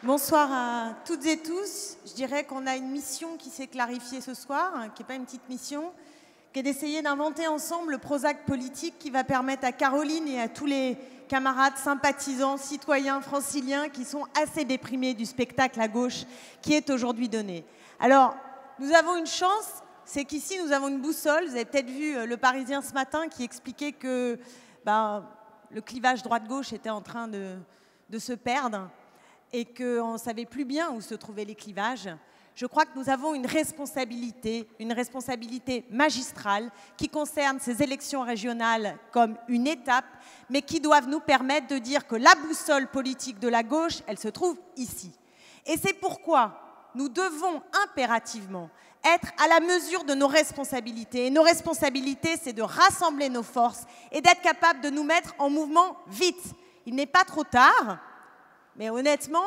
Bonsoir à toutes et tous. Je dirais qu'on a une mission qui s'est clarifiée ce soir, qui n'est pas une petite mission, qui est d'essayer d'inventer ensemble le Prozac politique qui va permettre à Caroline et à tous les camarades, sympathisants, citoyens franciliens qui sont assez déprimés du spectacle à gauche qui est aujourd'hui donné. Alors, nous avons une chance, c'est qu'ici nous avons une boussole. Vous avez peut-être vu Le Parisien ce matin qui expliquait que le clivage droite-gauche était en train de se perdre et qu'on ne savait plus bien où se trouvaient les clivages. Je crois que nous avons une responsabilité magistrale qui concerne ces élections régionales comme une étape, mais qui doivent nous permettre de dire que la boussole politique de la gauche, elle se trouve ici. Et c'est pourquoi nous devons impérativement être à la mesure de nos responsabilités. Et nos responsabilités, c'est de rassembler nos forces et d'être capable de nous mettre en mouvement vite. Il n'est pas trop tard. Mais honnêtement,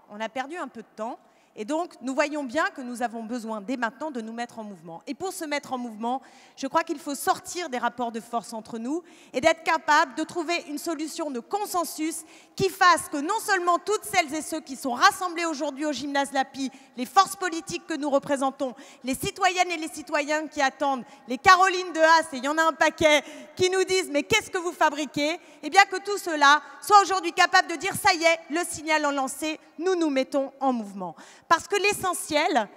on a perdu un peu de temps et donc nous voyons bien que nous avons besoin dès maintenant de nous mettre en mouvement. Et pour se mettre en mouvement, je crois qu'il faut sortir des rapports de force entre nous et d'être capable de trouver une solution de consensus qui fasse que non seulement toutes celles et ceux qui sont rassemblés aujourd'hui au gymnase Lapi, les forces politiques que nous représentons, les citoyennes et les citoyens qui attendent, les Caroline de Haas, et il y en a un paquet, qui nous disent « mais qu'est-ce que vous fabriquez ?» Eh bien que tout cela soit aujourd'hui capable de dire « ça y est, le signal en lancé, nous nous mettons en mouvement ». Parce que l'essentiel,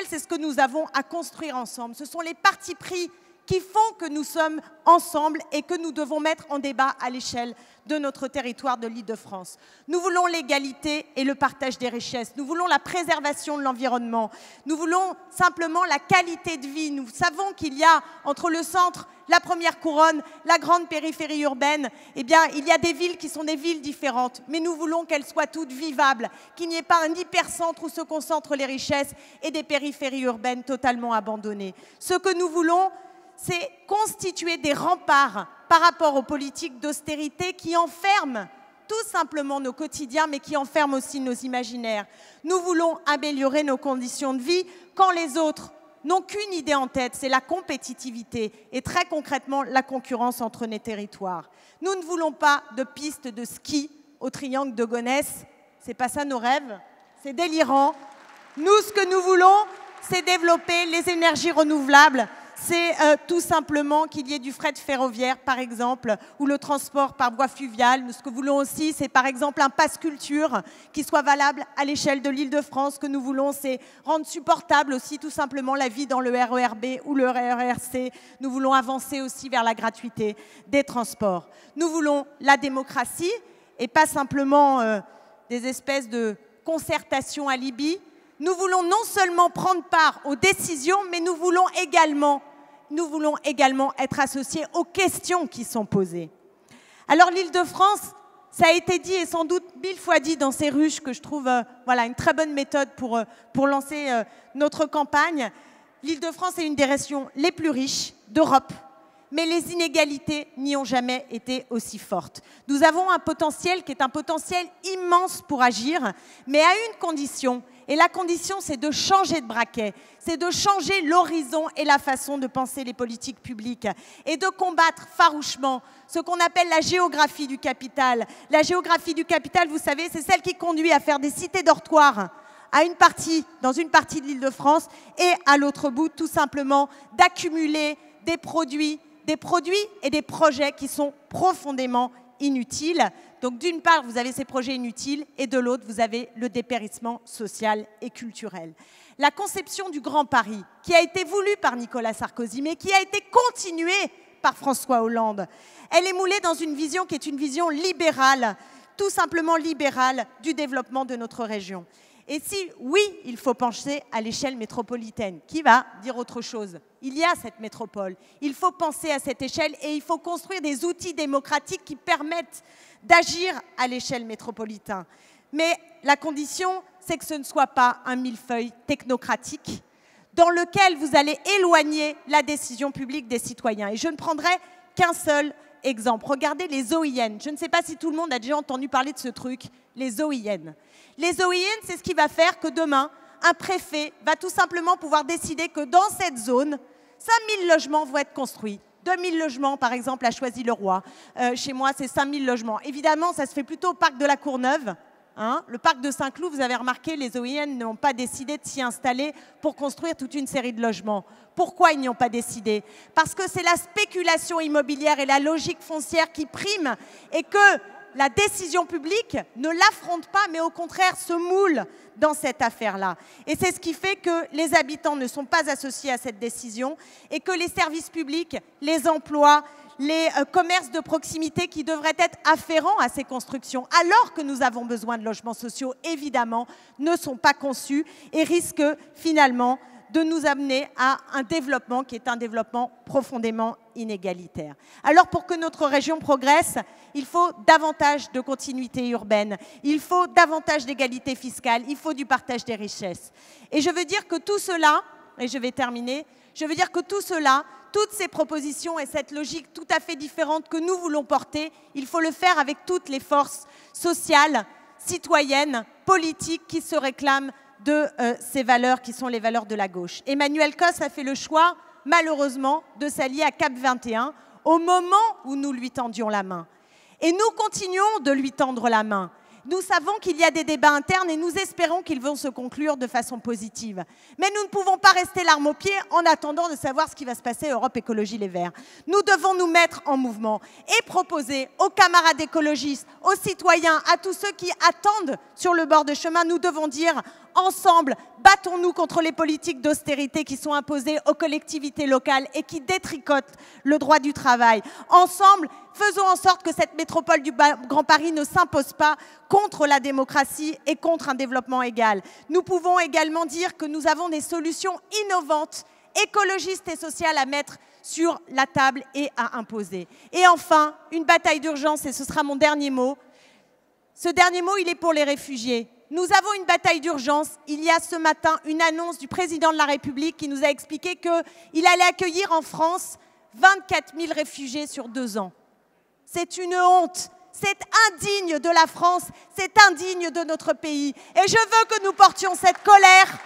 c'est ce que nous avons à construire ensemble. Ce sont les partis pris qui font que nous sommes ensemble et que nous devons mettre en débat à l'échelle de notre territoire de l'Île-de-France. Nous voulons l'égalité et le partage des richesses. Nous voulons la préservation de l'environnement. Nous voulons simplement la qualité de vie. Nous savons qu'il y a entre le centre, la première couronne, la grande périphérie urbaine, eh bien, il y a des villes qui sont des villes différentes. Mais nous voulons qu'elles soient toutes vivables, qu'il n'y ait pas un hypercentre où se concentrent les richesses et des périphéries urbaines totalement abandonnées. Ce que nous voulons, c'est constituer des remparts par rapport aux politiques d'austérité qui enferment tout simplement nos quotidiens, mais qui enferment aussi nos imaginaires. Nous voulons améliorer nos conditions de vie quand les autres n'ont qu'une idée en tête, c'est la compétitivité et très concrètement la concurrence entre les territoires. Nous ne voulons pas de pistes de ski au triangle de Gonesse, c'est pas ça nos rêves, c'est délirant. Nous, ce que nous voulons, c'est développer les énergies renouvelables. C'est tout simplement qu'il y ait du fret ferroviaire, par exemple, ou le transport par voie fluviale. Nous, ce que nous voulons aussi, c'est par exemple un pass culture qui soit valable à l'échelle de l'Île-de-France. Ce que nous voulons, c'est rendre supportable aussi tout simplement la vie dans le RER B ou le RER C. Nous voulons avancer aussi vers la gratuité des transports. Nous voulons la démocratie et pas simplement des espèces de concertations alibi. Nous voulons non seulement prendre part aux décisions, mais nous voulons également être associés aux questions qui sont posées. Alors l'Île-de-France, ça a été dit et sans doute 1000 fois dit dans ces ruches que je trouve une très bonne méthode pour lancer notre campagne. L'Île-de-France est une des régions les plus riches d'Europe, mais les inégalités n'y ont jamais été aussi fortes. Nous avons un potentiel qui est un potentiel immense pour agir, mais à une condition. Et la condition, c'est de changer de braquet, c'est de changer l'horizon et la façon de penser les politiques publiques et de combattre farouchement ce qu'on appelle la géographie du capital. La géographie du capital, vous savez, c'est celle qui conduit à faire des cités dortoirs dans une partie de l'Île-de-France et à l'autre bout, tout simplement, d'accumuler des produits et des projets qui sont profondément inutiles. Donc d'une part, vous avez ces projets inutiles et de l'autre, vous avez le dépérissement social et culturel. La conception du Grand Paris, qui a été voulue par Nicolas Sarkozy, mais qui a été continuée par François Hollande, elle est moulée dans une vision qui est une vision libérale, tout simplement libérale du développement de notre région. Et si, oui, il faut penser à l'échelle métropolitaine, qui va dire autre chose. Il y a cette métropole, il faut penser à cette échelle et il faut construire des outils démocratiques qui permettent d'agir à l'échelle métropolitaine. Mais la condition, c'est que ce ne soit pas un millefeuille technocratique dans lequel vous allez éloigner la décision publique des citoyens. Et je ne prendrai qu'un seul exemple. Regardez les OIN. Je ne sais pas si tout le monde a déjà entendu parler de ce truc, les OIN. Les OIN, c'est ce qui va faire que demain, un préfet va tout simplement pouvoir décider que dans cette zone, 5000 logements vont être construits. 2000 logements, par exemple, à Choisy-le-Roi. Chez moi, c'est 5000 logements. Évidemment, ça se fait plutôt au parc de la Courneuve, Hein, le parc de Saint-Cloud, vous avez remarqué, les OIN n'ont pas décidé de s'y installer pour construire toute une série de logements. Pourquoi ils n'y ont pas décidé? Parce que c'est la spéculation immobilière et la logique foncière qui priment et que la décision publique ne l'affronte pas, mais au contraire se moule dans cette affaire-là. Et c'est ce qui fait que les habitants ne sont pas associés à cette décision et que les services publics, les emplois, les commerces de proximité qui devraient être afférents à ces constructions, alors que nous avons besoin de logements sociaux, évidemment, ne sont pas conçus et risquent finalement de nous amener à un développement qui est un développement profondément inégalitaire. Alors pour que notre région progresse, il faut davantage de continuité urbaine, il faut davantage d'égalité fiscale, il faut du partage des richesses. Et je veux dire que tout cela, et je vais terminer, je veux dire que tout cela, toutes ces propositions et cette logique tout à fait différente que nous voulons porter, il faut le faire avec toutes les forces sociales, citoyennes, politiques qui se réclament de ces valeurs qui sont les valeurs de la gauche. Emmanuel Cos a fait le choix, malheureusement, de s'allier à CAP 21 au moment où nous lui tendions la main. Et nous continuons de lui tendre la main. Nous savons qu'il y a des débats internes et nous espérons qu'ils vont se conclure de façon positive. Mais nous ne pouvons pas rester l'arme au pied en attendant de savoir ce qui va se passer à Europe Écologie Les Verts. Nous devons nous mettre en mouvement et proposer aux camarades écologistes, aux citoyens, à tous ceux qui attendent sur le bord de chemin, nous devons dire ensemble, battons-nous contre les politiques d'austérité qui sont imposées aux collectivités locales et qui détricotent le droit du travail. Ensemble, faisons en sorte que cette métropole du Grand Paris ne s'impose pas contre la démocratie et contre un développement égal. Nous pouvons également dire que nous avons des solutions innovantes, écologistes et sociales à mettre sur la table et à imposer. Et enfin, une bataille d'urgence, et ce sera mon dernier mot. Ce dernier mot, il est pour les réfugiés. Nous avons une bataille d'urgence. Il y a ce matin une annonce du président de la République qui nous a expliqué qu'il allait accueillir en France 24 000 réfugiés sur 2 ans. C'est une honte. C'est indigne de la France. C'est indigne de notre pays. Et je veux que nous portions cette colère.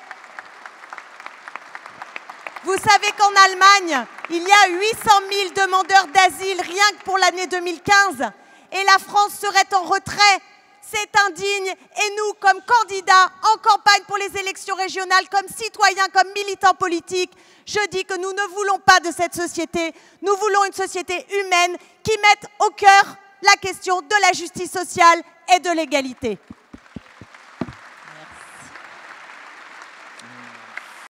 Vous savez qu'en Allemagne, il y a 800 000 demandeurs d'asile rien que pour l'année 2015. Et la France serait en retrait. C'est indigne et nous, comme candidats en campagne pour les élections régionales, comme citoyens, comme militants politiques, je dis que nous ne voulons pas de cette société. Nous voulons une société humaine qui mette au cœur la question de la justice sociale et de l'égalité.